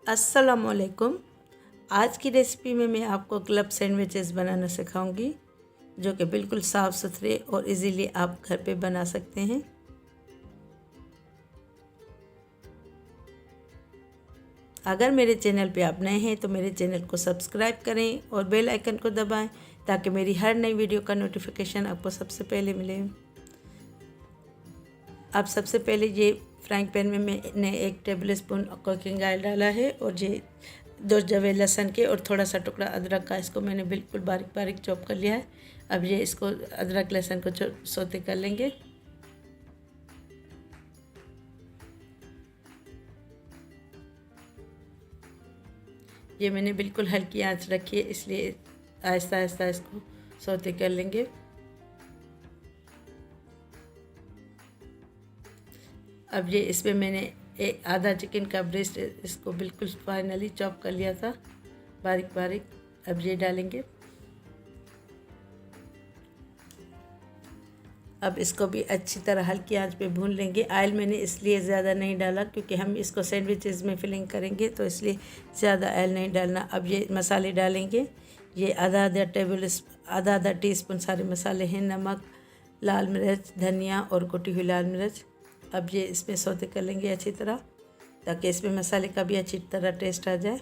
अस्सलामुअलैकुम। आज की रेसिपी में मैं आपको क्लब सैंडविचेस बनाना सिखाऊंगी, जो कि बिल्कुल साफ़ सुथरे और इजीली आप घर पे बना सकते हैं। अगर मेरे चैनल पे आप नए हैं तो मेरे चैनल को सब्सक्राइब करें और बेल आइकन को दबाएं ताकि मेरी हर नई वीडियो का नोटिफिकेशन आपको सबसे पहले मिले। अब सबसे पहले ये फ्राइंग पैन में मैंने 1 टेबल स्पून कुकिंग ऑयल डाला है और ये 2 जवे लहसुन के और थोड़ा सा टुकड़ा अदरक का, इसको मैंने बिल्कुल बारीक बारीक चॉप कर लिया है। अब ये इसको अदरक लहसुन को सौते कर लेंगे। ये मैंने बिल्कुल हल्की आंच रखी है, इसलिए आहिस्ता आहिस्ता इसको सौते कर लेंगे। अब ये इसमें मैंने एक आधा चिकन का ब्रेस्ट, इसको बिल्कुल फाइनली चॉप कर लिया था बारीक बारीक। अब ये डालेंगे। अब इसको भी अच्छी तरह हल्की आंच पे भून लेंगे। ऑयल मैंने इसलिए ज़्यादा नहीं डाला क्योंकि हम इसको सैंडविचेस में फिलिंग करेंगे, तो इसलिए ज़्यादा ऑयल नहीं डालना। अब ये मसाले डालेंगे। ये आधा टी स्पून सारे मसाले हैं। नमक, लाल मिर्च, धनिया और कुटी हुई लाल मिर्च। अब ये इसमें सौते कर लेंगे अच्छी तरह, ताकि इसमें मसाले का भी अच्छी तरह टेस्ट आ जाए।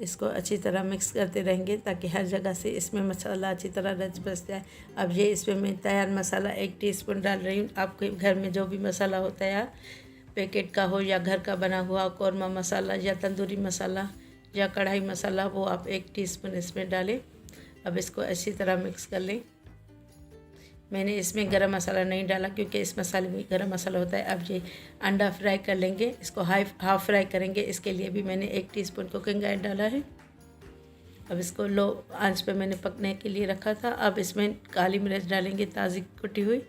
इसको अच्छी तरह मिक्स करते रहेंगे ताकि हर जगह से इसमें मसाला अच्छी तरह रच बस जाए। अब ये इसमें मैं तैयार मसाला 1 टीस्पून डाल रही हूँ। आपके घर में जो भी मसाला हो तैयार, पैकेट का हो या घर का बना हुआ कौरमा मसाला या तंदूरी मसाला या कढ़ाई मसाला, वो आप 1 टीस्पून इसमें डालें। अब इसको अच्छी तरह मिक्स कर लें। मैंने इसमें गरम मसाला नहीं डाला क्योंकि इस मसाले में गरम मसाला होता है। अब ये अंडा फ्राई कर लेंगे, इसको हाफ फ्राई करेंगे। इसके लिए भी मैंने 1 टीस्पून कुकिंग ऑयल डाला है। अब इसको लो आंच पे मैंने पकने के लिए रखा था। अब इसमें काली मिर्च डालेंगे, ताज़ी कुटी हुई,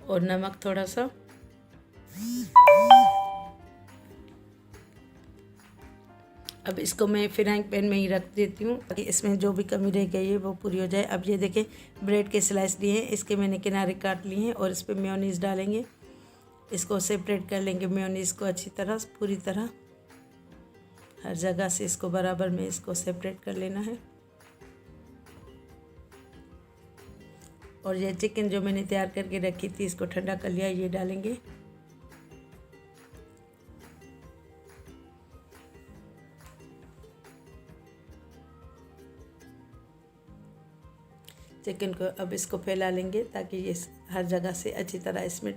और नमक थोड़ा सा। अब इसको मैं फ्राइंग पैन में ही रख देती हूँ ताकि इसमें जो भी कमी रह गई है वो पूरी हो जाए। अब ये देखें, ब्रेड के स्लाइस लिए हैं, इसके मैंने किनारे काट लिए हैं और इस पर मेयोनीज़ डालेंगे। इसको सेपरेट कर लेंगे मेयोनीज़ को अच्छी तरह, पूरी तरह हर जगह से इसको बराबर में इसको सेपरेट कर लेना है। और ये चिकन जो मैंने तैयार करके रखी थी, इसको ठंडा कर लिया, ये डालेंगे। चिकन को अब इसको फैला लेंगे ताकि ये हर जगह से अच्छी तरह इसमें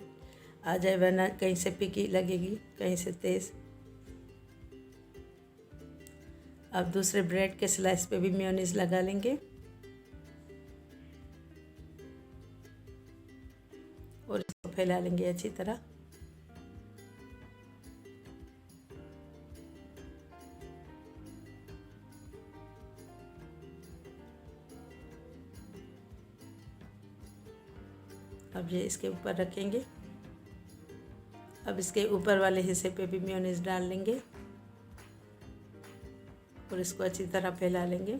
आ जाए, वरना कहीं से फीकी लगेगी, कहीं से तेज़। अब दूसरे ब्रेड के स्लाइस पे भी मेयोनीज़ लगा लेंगे और इसको फैला लेंगे अच्छी तरह। अब ये इसके ऊपर रखेंगे। अब इसके ऊपर वाले हिस्से पे भी मेयोनीज़ डाल लेंगे और इसको अच्छी तरह फैला लेंगे।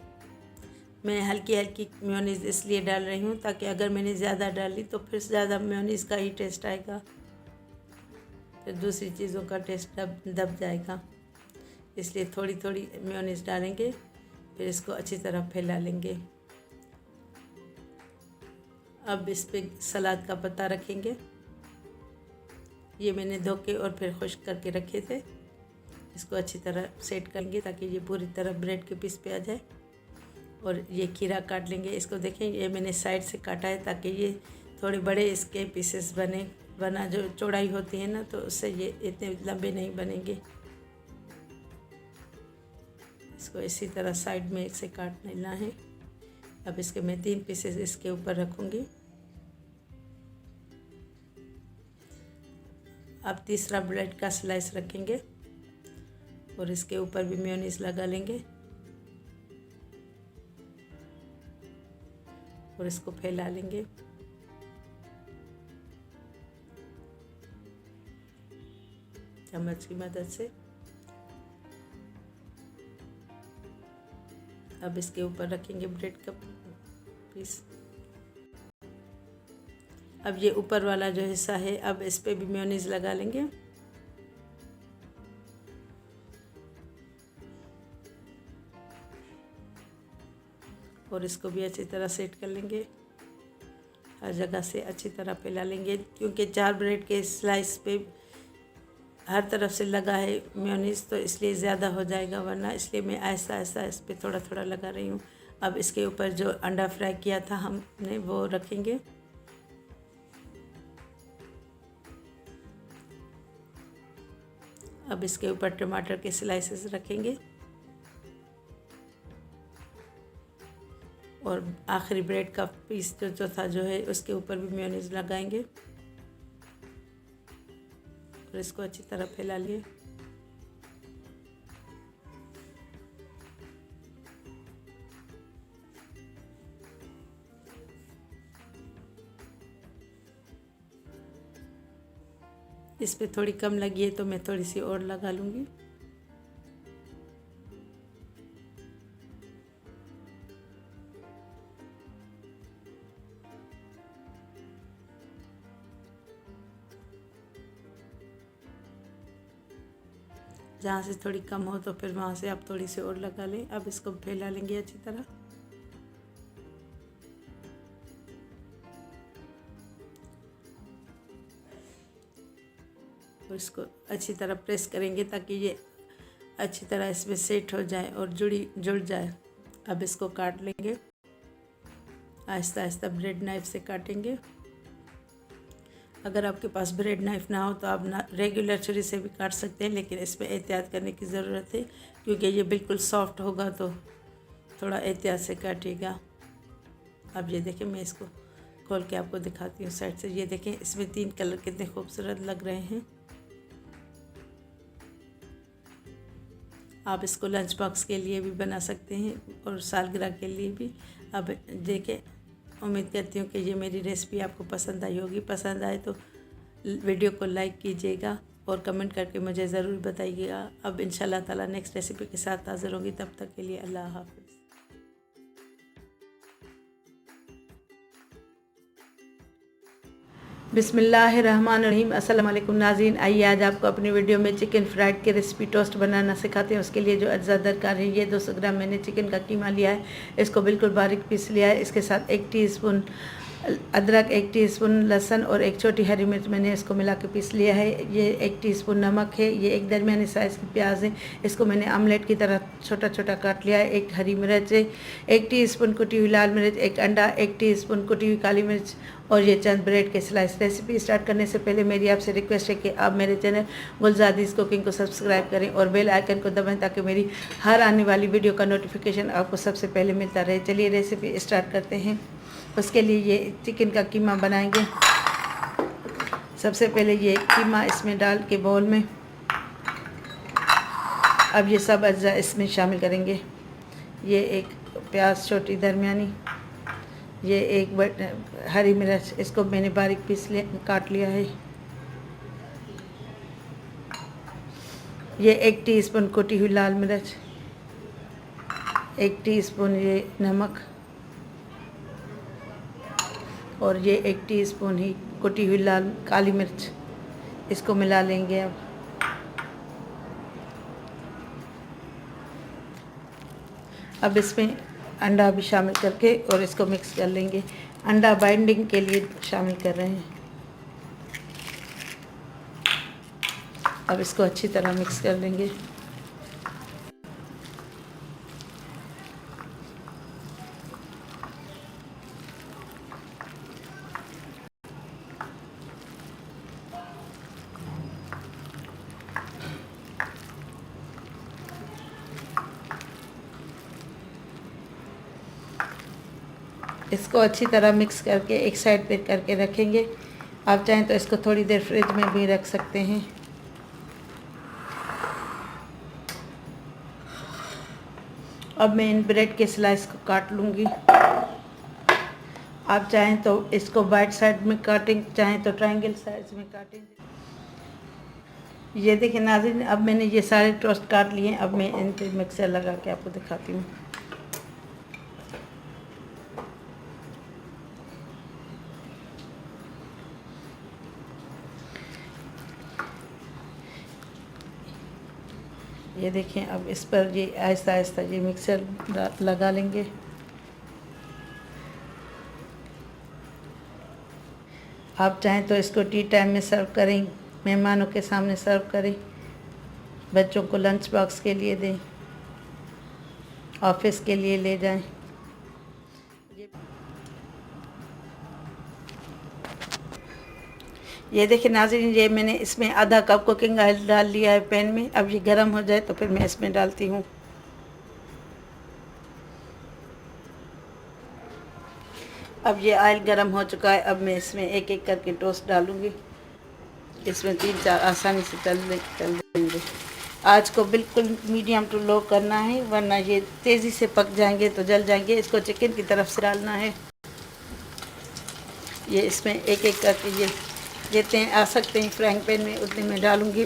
मैं हल्की हल्की मेयोनीज़ इसलिए डाल रही हूँ ताकि अगर मैंने ज़्यादा डाली तो फिर ज़्यादा मेयोनीज़ का ही टेस्ट आएगा, फिर दूसरी चीज़ों का टेस्ट दब जाएगा। इसलिए थोड़ी थोड़ी मेयोनीज़ डालेंगे, फिर इसको अच्छी तरह फैला लेंगे। अब इस पे सलाद का पत्ता रखेंगे। ये मैंने धो के और फिर खुश्क करके रखे थे। इसको अच्छी तरह सेट करेंगे ताकि ये पूरी तरह ब्रेड के पीस पे आ जाए। और ये खीरा काट लेंगे। इसको देखें, ये मैंने साइड से काटा है ताकि ये थोड़े बड़े इसके पीसेस बने, वरना जो चौड़ाई होती है ना, तो उससे ये इतने लंबे नहीं बनेंगे। इसको इसी तरह साइड में से काट लेना है। अब इसके मैं 3 पीसेस इसके ऊपर रखूँगी। अब तीसरा ब्रेड का स्लाइस रखेंगे और इसके ऊपर भी मेयोनीज़ लगा लेंगे और इसको फैला लेंगे। चम्मच की मदद से। अब इसके ऊपर रखेंगे ब्रेड का पीस। अब ये ऊपर वाला जो हिस्सा है, अब इस पे भी मेयोनीज़ लगा लेंगे। और इसको भी अच्छी तरह सेट कर लेंगे, हर जगह से अच्छी तरह फैला लेंगे, क्योंकि 4 ब्रेड के स्लाइस पे हर तरफ से लगा है मेयोनीज़, तो इसलिए ज़्यादा हो जाएगा वरना, इसलिए मैं ऐसा ऐसा इस पर थोड़ा थोड़ा लगा रही हूँ। अब इसके ऊपर जो अंडा फ्राई किया था हमने वो रखेंगे। अब इसके ऊपर टमाटर के स्लाइसेस रखेंगे और आखिरी ब्रेड का पीस जो था जो है उसके ऊपर भी मेयोनीज़ लगाएंगे और इसको अच्छी तरह फैला लिए। इस पे थोड़ी कम लगी है तो मैं थोड़ी सी और लगा लूँगी। जहाँ से थोड़ी कम हो तो फिर वहाँ से आप थोड़ी सी और लगा लें। अब इसको फैला लेंगे अच्छी तरह। और इसको अच्छी तरह प्रेस करेंगे ताकि ये अच्छी तरह इसमें सेट हो जाए और जुड़ जाए। अब इसको काट लेंगे, आहिस्ता आहिस्ता ब्रेड नाइफ से काटेंगे। अगर आपके पास ब्रेड नाइफ़ ना हो तो आप रेगुलर छुरी से भी काट सकते हैं, लेकिन इसमें एहतियात करने की ज़रूरत है क्योंकि ये बिल्कुल सॉफ्ट होगा, तो थोड़ा एहतियात से काटिएगा। अब ये देखें, मैं इसको खोल के आपको दिखाती हूँ साइड से। ये देखें, इसमें 3 कलर कितने खूबसूरत लग रहे हैं। आप इसको लंच बॉक्स के लिए भी बना सकते हैं और सालगिरह के लिए भी। अब देखें, उम्मीद करती हूँ कि ये मेरी रेसिपी आपको पसंद आई होगी। पसंद आए तो वीडियो को लाइक कीजिएगा और कमेंट करके मुझे ज़रूर बताइएगा। अब इंशाल्लाह ताला नेक्स्ट रेसिपी के साथ हाज़िर होंगी। तब तक के लिए अल्लाह हाफ़िज़। बिस्मिल्लाहिर्रहमानिर्रहीम। अस्सलाम वालेकुम नाज़रीन। आइए आज आपको अपनी वीडियो में चिकन फ्राइड की रेसिपी टोस्ट बनाना सिखाते हैं। उसके लिए जो अज्जा दरकार है, ये 200 ग्राम मैंने चिकन का कीमा लिया है। इसको बिल्कुल बारीक पीस लिया है। इसके साथ 1 टीस्पून अदरक, 1 टीस्पून लहसुन और 1 छोटी हरी मिर्च मैंने इसको मिला के पीस लिया है। ये 1 टीस्पून नमक है। ये एक दरमियानी साइज़ की प्याज है, इसको मैंने आमलेट की तरह छोटा छोटा काट लिया है। 1 हरी मिर्च है, 1 टीस्पून कुटी हुई लाल मिर्च, 1 अंडा, 1 टीस्पून कुटी हुई काली मिर्च और ये चंद ब्रेड के स्लाइस। रेसिपी स्टार्ट करने से पहले मेरी आपसे रिक्वेस्ट है कि आप मेरे चैनल गुलजादीज़ कुकिंग को सब्सक्राइब करें और बेल आइकन को दबाएं ताकि मेरी हर आने वाली वीडियो का नोटिफिकेशन आपको सबसे पहले मिलता रहे। चलिए रेसिपी स्टार्ट करते हैं। उसके लिए ये चिकन का कीमा बनाएंगे। सबसे पहले ये कीमा इसमें डाल के बाउल में, अब ये सब अज्जा इसमें शामिल करेंगे। ये 1 प्याज छोटी दरमियानी, ये 1 हरी मिर्च, इसको मैंने बारीक काट लिया है। ये 1 टीस्पून कुटी हुई लाल मिर्च, 1 टीस्पून ये नमक और ये 1 टीस्पून ही कुटी हुई काली मिर्च, इसको मिला लेंगे। अब इसमें अंडा भी शामिल करके और इसको मिक्स कर लेंगे। अंडा बाइंडिंग के लिए शामिल कर रहे हैं। अब इसको अच्छी तरह मिक्स कर लेंगे। इसको अच्छी तरह मिक्स करके एक साइड पे करके रखेंगे। आप चाहें तो इसको थोड़ी देर फ्रिज में भी रख सकते हैं। अब मैं इन ब्रेड के स्लाइस को काट लूँगी। आप चाहें तो इसको बाइट साइड में काटें, चाहें तो ट्रायंगल साइज में काटें। ये देखिए नाज़रीन, अब मैंने ये सारे टोस्ट काट लिए। अब मैं इन पे मिक्सर लगा के आपको दिखाती हूँ। ये देखें, अब इस पर ये आहिस्ता आहिस्ता ये मिक्सर लगा लेंगे। आप चाहें तो इसको टी टाइम में सर्व करें, मेहमानों के सामने सर्व करें, बच्चों को लंच बॉक्स के लिए दें, ऑफिस के लिए ले जाएं। ये देखिए नाज़रीन, ये मैंने इसमें आधा कप कुकिंग ऑयल डाल लिया है पैन में। अब ये गर्म हो जाए तो फिर मैं इसमें डालती हूँ। अब ये ऑयल गर्म हो चुका है। अब मैं इसमें एक एक करके टोस्ट डालूँगी। इसमें 3-4 आसानी से तल देंगे। आज को बिल्कुल मीडियम टू लो करना है, वरना ये तेज़ी से पक जाएंगे तो जल जाएंगे। इसको चिकन की तरफ से डालना है। ये इसमें एक एक करके ये जितने आ सकते हैं फ्राइंग पैन में उतने में डालूँगी।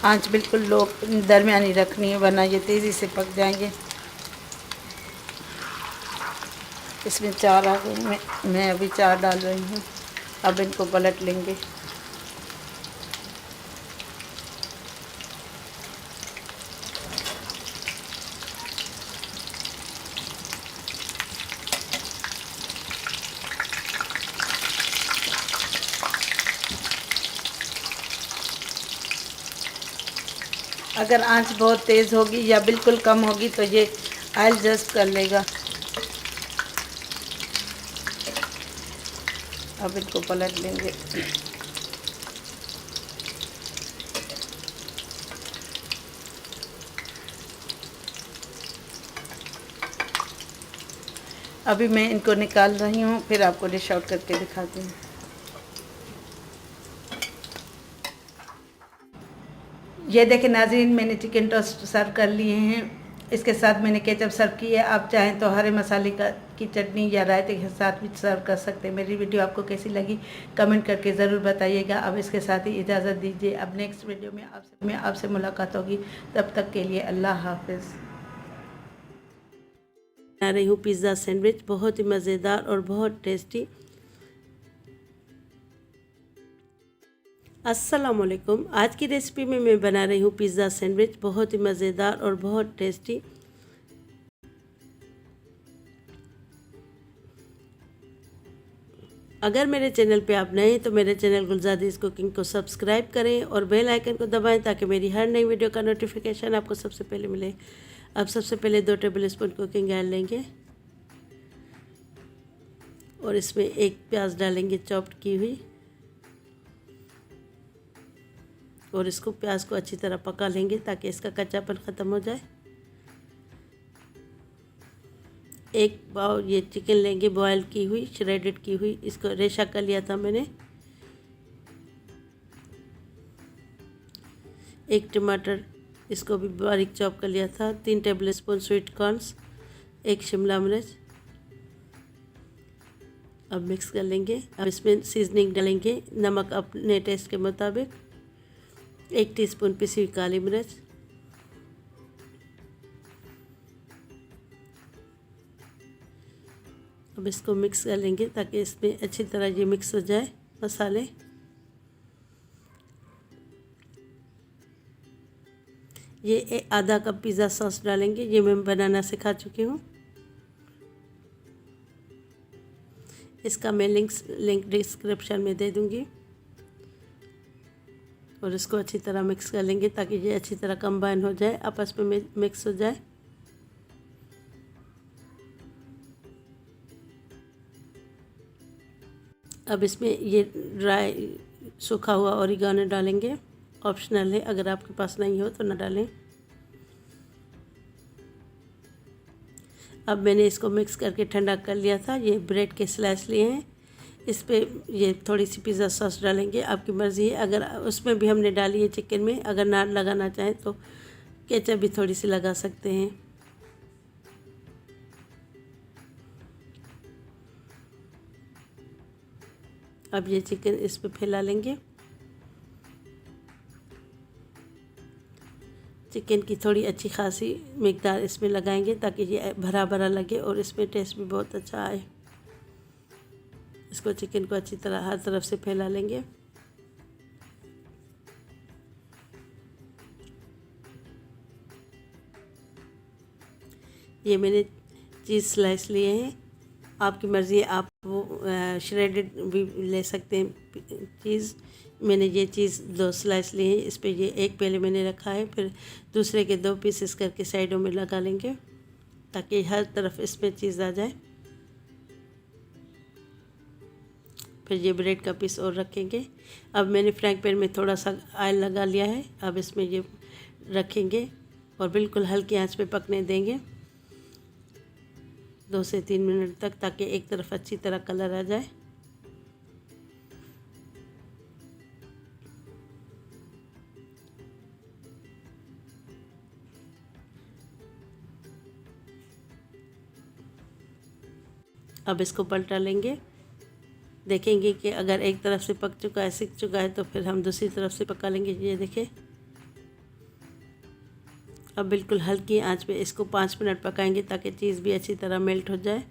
आंच बिल्कुल लो दरमियानी रखनी है, वरना ये तेज़ी से पक जाएंगे। इसमें 4 आ गए, मैं अभी 4 डाल रही हूँ। अब इनको पलट लेंगे। अगर आंच बहुत तेज़ होगी या बिल्कुल कम होगी तो ये ऑयल जस्ट कर लेगा। अब इनको पलट लेंगे। अभी मैं इनको निकाल रही हूँ, फिर आपको डिश आउट करके दिखाती हूँ। ये देखें नाज़रीन, मैंने चिकन टोस्ट सर्व कर लिए हैं। इसके साथ मैंने केचप सर्व की है। आप चाहें तो हरे मसाले की चटनी या रायते के साथ भी सर्व कर सकते हैं। मेरी वीडियो आपको कैसी लगी कमेंट करके ज़रूर बताइएगा। अब इसके साथ ही इजाज़त दीजिए। अब नेक्स्ट वीडियो में आपसे मुलाकात होगी। तब तक के लिए अल्लाह हाफिज़। बना रही हूँ पिज़्ज़ा सैंडविच, बहुत ही मज़ेदार और बहुत टेस्टी। अस्सलामुअलैकुम। आज की रेसिपी में मैं बना रही हूँ पिज़्ज़ा सैंडविच, बहुत ही मज़ेदार और बहुत टेस्टी। अगर मेरे चैनल पे आप नए हैं तो मेरे चैनल गुलजादीज़ कुकिंग को सब्सक्राइब करें और बेल आइकन को दबाएं ताकि मेरी हर नई वीडियो का नोटिफिकेशन आपको सबसे पहले मिले। अब सबसे पहले 2 टेबल स्पून कुकिंग ऑयल लेंगे और इसमें 1 प्याज डालेंगे चॉप्ड की हुई, और इसको प्याज को अच्छी तरह पका लेंगे ताकि इसका कच्चापन ख़त्म हो जाए। 1 बाउल ये चिकन लेंगे बॉयल की हुई, श्रेडेड की हुई, इसको रेशा कर लिया था मैंने। 1 टमाटर, इसको भी बारीक चॉप कर लिया था। 3 table spoon sweet corns, 1 Shimla मिर्च। अब मिक्स कर लेंगे। अब इसमें सीजनिंग डालेंगे, नमक अपने टेस्ट के मुताबिक, 1 टीस्पून पिसी हुई काली मिर्च, अब इसको मिक्स कर लेंगे ताकि इसमें अच्छी तरह ये मिक्स हो जाए मसाले। ये आधा कप पिज़्ज़ा सॉस डालेंगे, ये मैं बनाना सिखा चुकी हूँ। इसका मैं लिंक डिस्क्रिप्शन में दे दूँगी। और इसको अच्छी तरह मिक्स कर लेंगे ताकि ये अच्छी तरह कंबाइन हो जाए, आपस में मिक्स हो जाए। अब इसमें ये ड्राई सूखा हुआ ओरिगानो डालेंगे, ऑप्शनल है, अगर आपके पास नहीं हो तो ना डालें। अब मैंने इसको मिक्स करके ठंडा कर लिया था। ये ब्रेड के स्लाइस लिए हैं, इस पे ये थोड़ी सी पिज़्ज़ा सॉस डालेंगे, आपकी मर्ज़ी है। अगर उसमें भी हमने डाली है चिकन में, अगर ना लगाना चाहें तो केचप भी थोड़ी सी लगा सकते हैं। अब ये चिकन इस पे फैला लेंगे। चिकन की थोड़ी अच्छी खासी मिकदार इसमें लगाएंगे ताकि ये भरा भरा लगे और इसमें टेस्ट भी बहुत अच्छा आए। इसको चिकन को अच्छी तरह हर तरफ से फैला लेंगे। ये मैंने चीज़ स्लाइस लिए हैं, आपकी मर्ज़ी है, आप वो श्रेडेड भी ले सकते हैं चीज़। मैंने ये चीज़ 2 स्लाइस ली है, इस पे ये एक पहले मैंने रखा है, फिर दूसरे के 2 पीसेस करके साइडों में लगा लेंगे ताकि हर तरफ इसमें चीज़ आ जाए। फिर ये ब्रेड का पीस और रखेंगे। अब मैंने फ्राइंग पैन में थोड़ा सा ऑयल लगा लिया है, अब इसमें ये रखेंगे और बिल्कुल हल्की आंच पे पकने देंगे 2 से 3 मिनट तक, ताकि एक तरफ अच्छी तरह कलर आ जाए। अब इसको पलटा लेंगे, देखेंगे कि अगर एक तरफ से पक चुका है, सिक चुका है, तो फिर हम दूसरी तरफ से पका लेंगे। ये देखें, अब बिल्कुल हल्की आंच पे इसको 5 मिनट पकाएंगे ताकि चीज़ भी अच्छी तरह मेल्ट हो जाए।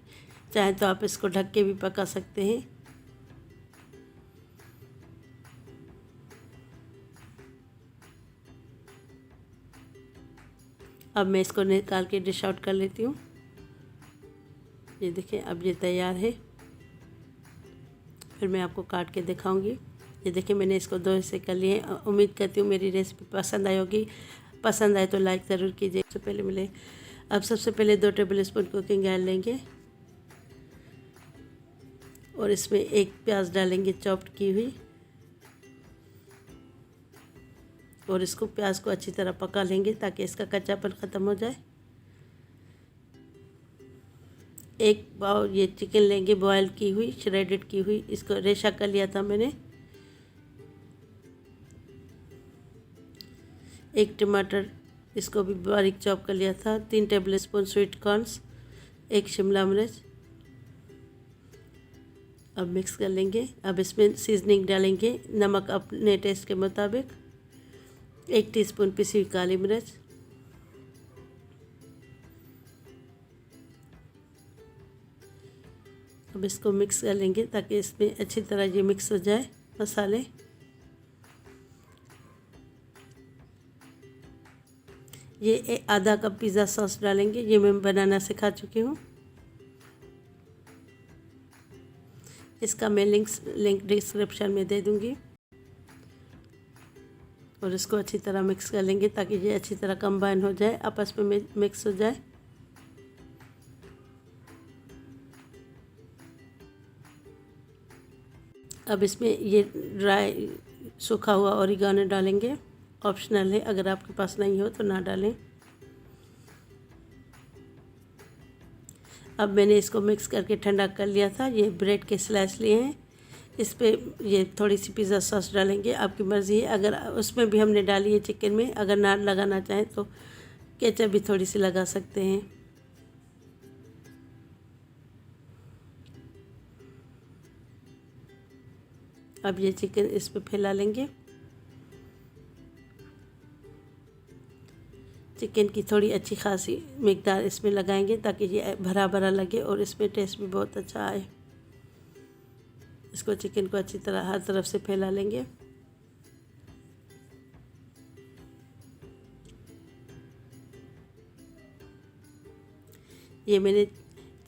चाहे तो आप इसको ढक के भी पका सकते हैं। अब मैं इसको निकाल के डिश आउट कर लेती हूँ। ये देखिए, अब ये तैयार है। फिर मैं आपको काट के दिखाऊंगी। ये देखिए, मैंने इसको 2 हिस्से कर लिए हैं। उम्मीद करती हूँ मेरी रेसिपी पसंद आई होगी। पसंद आए तो लाइक ज़रूर कीजिए। सबसे पहले मिले अब सबसे पहले 2 टेबल स्पून कुकिंग ऑयल लेंगे और इसमें 1 प्याज डालेंगे चॉप्ड की हुई, और इसको प्याज को अच्छी तरह पका लेंगे ताकि इसका कच्चापन ख़त्म हो जाए। 1 पाव ये चिकन लेंगे बॉयल की हुई, श्रेडेड की हुई, इसको रेशा कर लिया था मैंने। 1 टमाटर, इसको भी बारीक चॉप कर लिया था। 3 table spoon sweet corns, 1 Shimla मिर्च। अब मिक्स कर लेंगे। अब इसमें सीजनिंग डालेंगे, नमक अपने टेस्ट के मुताबिक, 1 टीस्पून पिसी हुई काली मिर्च, अब इसको मिक्स कर लेंगे ताकि इसमें अच्छी तरह ये मिक्स हो जाए मसाले। ये आधा कप पिज़्ज़ा सॉस डालेंगे, ये मैं बनाना सिखा चुकी हूँ। इसका मैं लिंक डिस्क्रिप्शन में दे दूँगी। और इसको अच्छी तरह मिक्स कर लेंगे ताकि ये अच्छी तरह कंबाइन हो जाए, आपस में मिक्स हो जाए। अब इसमें ये ड्राई सूखा हुआ ओरिगानो डालेंगे, ऑप्शनल है, अगर आपके पास नहीं हो तो ना डालें। अब मैंने इसको मिक्स करके ठंडा कर लिया था। ये ब्रेड के स्लाइस लिए हैं, इस पे ये थोड़ी सी पिज़्ज़ा सॉस डालेंगे, आपकी मर्ज़ी है। अगर उसमें भी हमने डाली है चिकन में, अगर ना लगाना चाहें तो केचप भी थोड़ी सी लगा सकते हैं। अब ये चिकन इस पे फैला लेंगे। चिकन की थोड़ी अच्छी खासी मिकदार इसमें लगाएंगे ताकि ये भरा भरा लगे और इसमें टेस्ट भी बहुत अच्छा आए। इसको चिकन को अच्छी तरह हर तरफ से फैला लेंगे। ये मैंने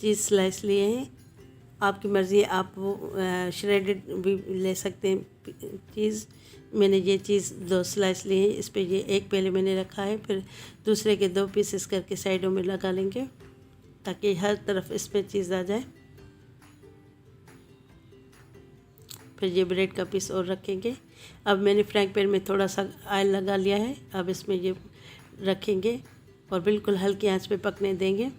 चीज़ स्लाइस लिए हैं, आपकी मर्ज़ी है, आप वो श्रेडेड भी ले सकते हैं चीज़। मैंने ये चीज़ 2 स्लाइस ली है, इस पे ये एक पहले मैंने रखा है, फिर दूसरे के 2 पीसेस करके साइडों में लगा लेंगे ताकि हर तरफ इसमें चीज़ आ जाए। फिर ये ब्रेड का पीस और रखेंगे। अब मैंने फ्राइंग पैन में थोड़ा सा ऑयल लगा लिया है, अब इसमें ये रखेंगे और बिल्कुल हल्की आंच पे पकने देंगे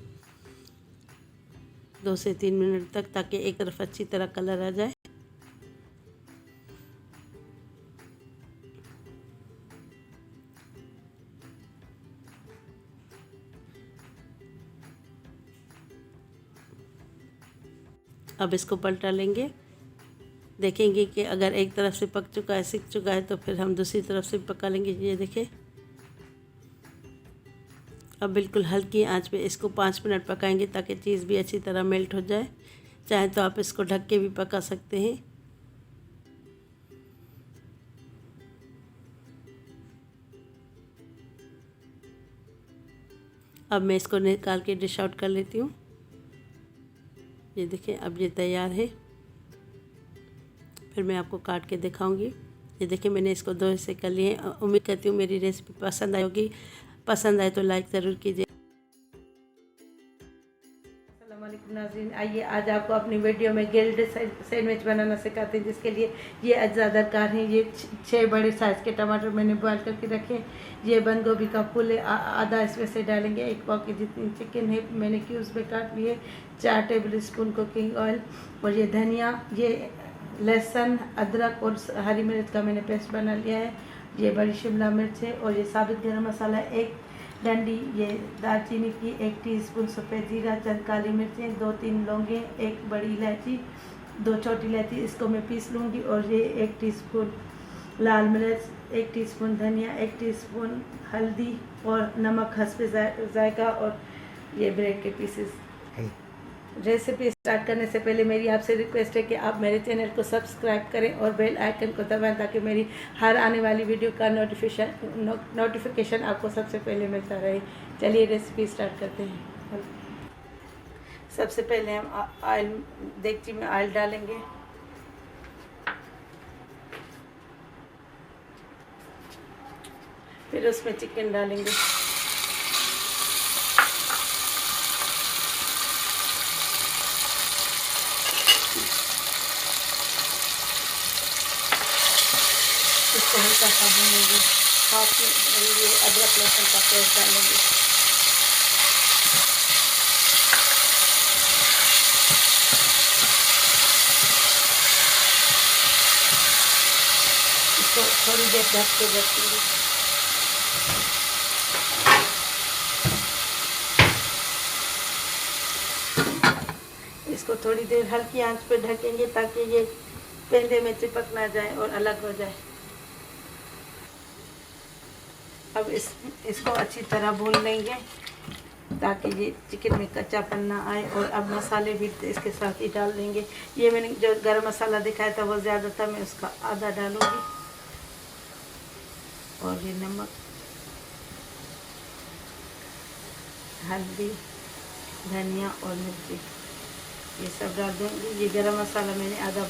2 से 3 मिनट तक, ताकि एक तरफ अच्छी तरह कलर आ जाए। अब इसको पलटा लेंगे, देखेंगे कि अगर एक तरफ से पक चुका है, सिक चुका है, तो फिर हम दूसरी तरफ से पका लेंगे। ये देखें, अब बिल्कुल हल्की आंच पे इसको 5 मिनट पकाएंगे ताकि चीज़ भी अच्छी तरह मेल्ट हो जाए। चाहे तो आप इसको ढक के भी पका सकते हैं। अब मैं इसको निकाल के डिश आउट कर लेती हूँ। ये देखिए अब ये तैयार है। फिर मैं आपको काट के दिखाऊंगी। ये देखिए मैंने इसको 2 हिस्से कर लिए हैं। उम्मीद करती हूँ मेरी रेसिपी पसंद आई होगी। पसंद आए तो लाइक ज़रूर कीजिए। अस्सलाम वालेकुम नाज़रीन, आइए आज आपको अपनी वीडियो में ग्रिल्ड सैंडविच बनाना सिखाते हैं, जिसके लिए ये अज्जा दरकार हैं। ये 6 बड़े साइज़ के टमाटर मैंने बॉयल करके रखे। ये बंद गोभी का फूल है, आधा इसमें से डालेंगे। 1 पाव की जितनी चिकन है मैंने क्यूब्स में काट लिए। 4 टेबल स्पून कुकिंग ऑयल, और ये धनिया, ये लहसुन, अदरक और हरी मिर्च का मैंने पेस्ट बना लिया है। ये बड़ी शिमला मिर्च है, और ये साबित गरम मसाला 1 डंडी, ये दालचीनी की 1 टीस्पून, सफ़ेद जीरा, चंद काली मिर्चें, 2-3 लौंगे, 1 बड़ी इलायची, 2 छोटी इलायची, इसको मैं पीस लूँगी। और ये 1 टीस्पून लाल मिर्च, 1 टीस्पून धनिया, 1 टीस्पून हल्दी और नमक हस्बे जायका, और ये ब्रेड के पीसेस। रेसिपी स्टार्ट करने से पहले मेरी आपसे रिक्वेस्ट है कि आप मेरे चैनल को सब्सक्राइब करें और बेल आइकन को दबाएं, ताकि मेरी हर आने वाली वीडियो का नोटिफिकेशन आपको सबसे पहले मिलता रहे। चलिए रेसिपी स्टार्ट करते हैं। सबसे पहले हम ऑयल, देगची में ऑयल डालेंगे। फिर उसमें चिकन डालेंगे। इसको हल्का सा भूनेंगे। साथ में ये अदरक लहसुन का पेस्ट डालेंगे। इसको थोड़ी देर ढक के रखेंगे। इसको थोड़ी देर हल्की आंच पे ढकेंगे, ताकि ये पेंदे में चिपक ना जाए और अलग हो जाए। अब इसको अच्छी तरह भून लेंगे, ताकि ये चिकन में कच्चापन ना आए। और अब मसाले भी इसके साथ ही डाल देंगे। ये मैंने जो गरम मसाला दिखाया था वो ज़्यादा था, मैं उसका आधा डालूंगी। और ये नमक, हल्दी, धनिया और मिर्ची, ये सब डाल दूँगी। ये गरम मसाला मैंने आधा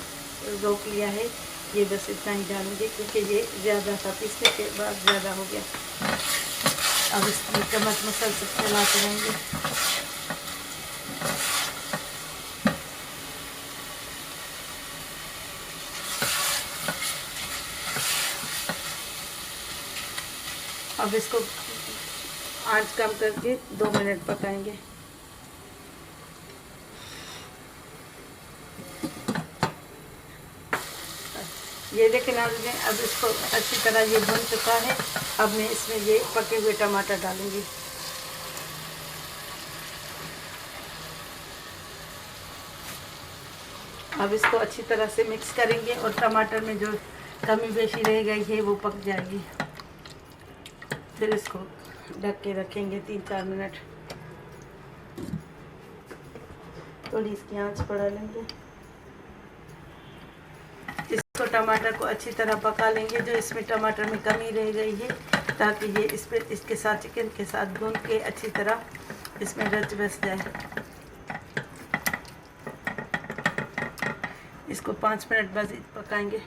रोक लिया है, ये बस इतना ही डालूंगी, क्योंकि ये ज़्यादा था, पीसने के बाद ज़्यादा हो गया। अब इसमें चम्मच मसल से चलाते रहेंगे। अब इसको आंच कम करके 2 मिनट पकाएंगे। ये देखें नाज़रीन, अब इसको अच्छी तरह ये भुन चुका है। अब मैं इसमें ये पके हुए टमाटर डालूंगी। अब इसको अच्छी तरह से मिक्स करेंगे, और टमाटर में जो कमी बेशी रह गई है वो पक जाएगी। फिर इसको ढक के रखेंगे 3-4 मिनट। थोड़ी इसकी आंच बढ़ा लेंगे। इसको टमाटर को अच्छी तरह पका लेंगे, जो इसमें टमाटर में कमी रह गई है, ताकि ये इसके साथ चिकन के साथ भून के अच्छी तरह इसमें रच बस जाए। इसको 5 मिनट बाद पकाएंगे।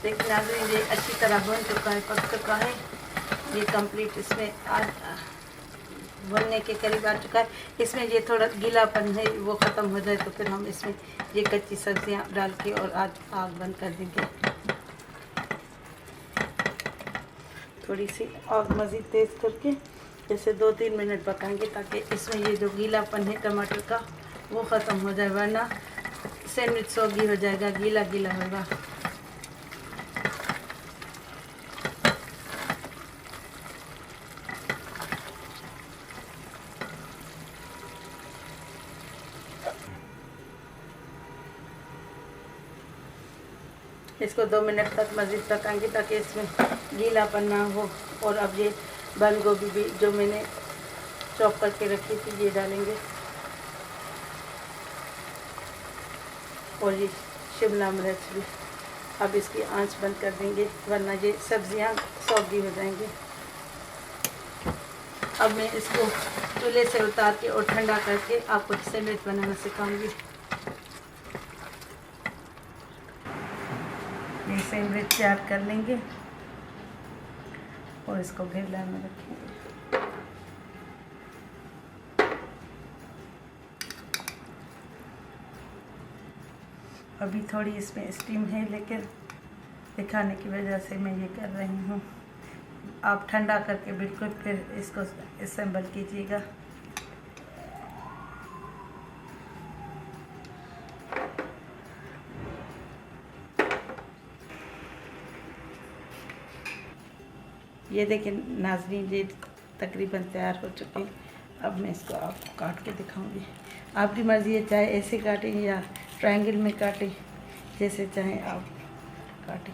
देखिए नाज़रीन, ये अच्छी तरह भून चुका है, पक चुका है। ये कंप्लीट इसमें भुनने के करीब आ चुका है। इसमें ये थोड़ा गीलापन है वो ख़त्म हो जाए, तो फिर हम इसमें ये कच्ची सब्जियां डाल के और आग बंद कर देंगे। थोड़ी सी आग मज़ीद तेज़ करके जैसे 2-3 मिनट पकाएंगे, ताकि इसमें ये जो गीलापन है टमाटर का वो ख़त्म हो जाए, वरना सैंडविच सौगी हो जाएगा, गीला गीला होगा। इसको 2 मिनट तक मज़ीद पकाएंगे, ताकि इसमें गीलापन ना हो। और अब ये बंद गोभी भी जो मैंने चॉप करके रखी थी ये डालेंगे, और ये शिमला मिर्च भी। अब इसकी आंच बंद कर देंगे, वरना ये सब्जियां सौगी हो जाएंगी। अब मैं इसको चूल्हे से उतार के और ठंडा करके आपको सैंडविच बनाना सिखाऊंगी। ये सैंडविच तैयार कर लेंगे और इसको घेरला में रखेंगे। अभी थोड़ी इसमें स्टीम है, लेकिन दिखाने की वजह से मैं ये कर रही हूँ। आप ठंडा करके बिल्कुल फिर इसको असेंबल कीजिएगा। ये देखिए नाज़रीन, ये तकरीबन तैयार हो चुके हैं। अब मैं इसको आपको काट के दिखाऊंगी। आपकी मर्ज़ी है, चाहे ऐसे काटें या ट्रायंगल में काटें, जैसे चाहें आप काटें।